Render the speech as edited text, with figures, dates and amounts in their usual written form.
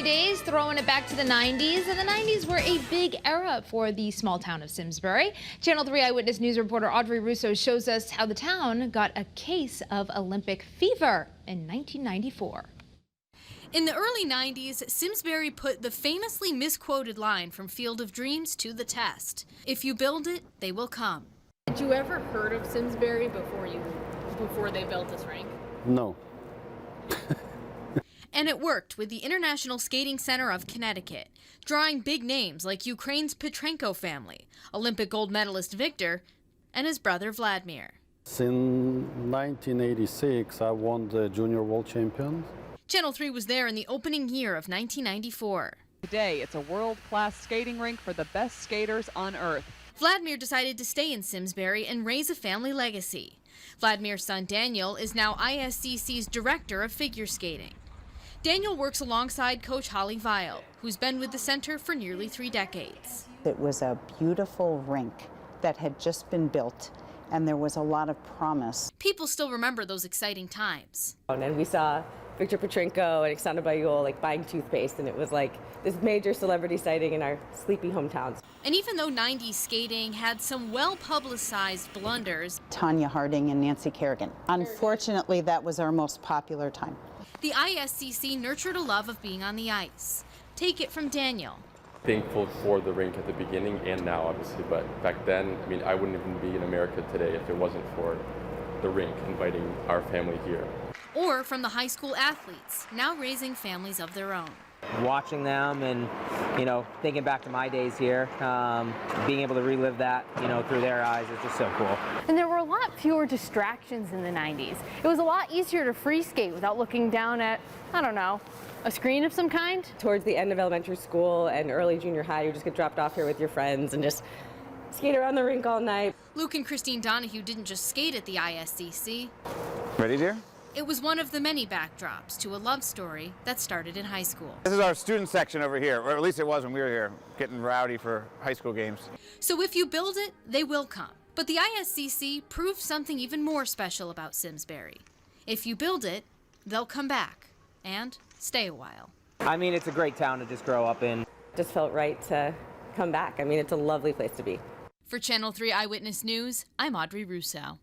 Days throwing it back to the 90s, and the 90s were a big era for the small town of Simsbury. Channel 3 Eyewitness News reporter Audrey Russo shows us how the town got a case of Olympic fever in 1994. In the early 90s, Simsbury put the famously misquoted line from Field of Dreams to the test. If you build it, they will come. Had you ever heard of Simsbury before they built this rink? No. And it worked with the International Skating Center of Connecticut, drawing big names like Ukraine's Petrenko family, Olympic gold medalist Victor, and his brother Vladimir. Since 1986, I won the Junior World Champion. Channel 3 was there in the opening year of 1994. Today, it's a world-class skating rink for the best skaters on Earth. Vladimir decided to stay in Simsbury and raise a family legacy. Vladimir's son Daniel is now ISCC's director of figure skating. Daniel works alongside Coach Holly Weil, who's been with the center for nearly 3 decades. It was a beautiful rink that had just been built, and there was a lot of promise. People still remember those exciting times. And we saw Victor Petrenko and Oksana Bayul buying toothpaste, and it was like this major celebrity sighting in our sleepy hometowns. And even though 90s skating had some well-publicized blunders, Tanya Harding and Nancy Kerrigan. Unfortunately, that was our most popular time. the ISCC nurtured a love of being on the ice. Take it from Daniel. Thankful for the rink at the beginning and now, obviously, but back then, I mean, I wouldn't even be in America today if it wasn't for the rink inviting our family here. Or from the high school athletes, now raising families of their own. Watching them and, thinking back to my days here, being able to relive that, through their eyes is just so cool. And there were a lot fewer distractions in the 90s. It was a lot easier to free skate without looking down at, I don't know, a screen of some kind. Towards the end of elementary school and early junior high, you just get dropped off here with your friends and just skate around the rink all night. Luke and Christine Donahue didn't just skate at the ISCC. Ready, dear? It was one of the many backdrops to a love story that started in high school. This is our student section over here, or at least it was when we were here, getting rowdy for high school games. So if you build it, they will come. But the ISCC proved something even more special about Simsbury. If you build it, they'll come back and stay a while. I mean, it's a great town to just grow up in. Just felt right to come back. I mean, it's a lovely place to be. For Channel 3 Eyewitness News, I'm Audrey Russo.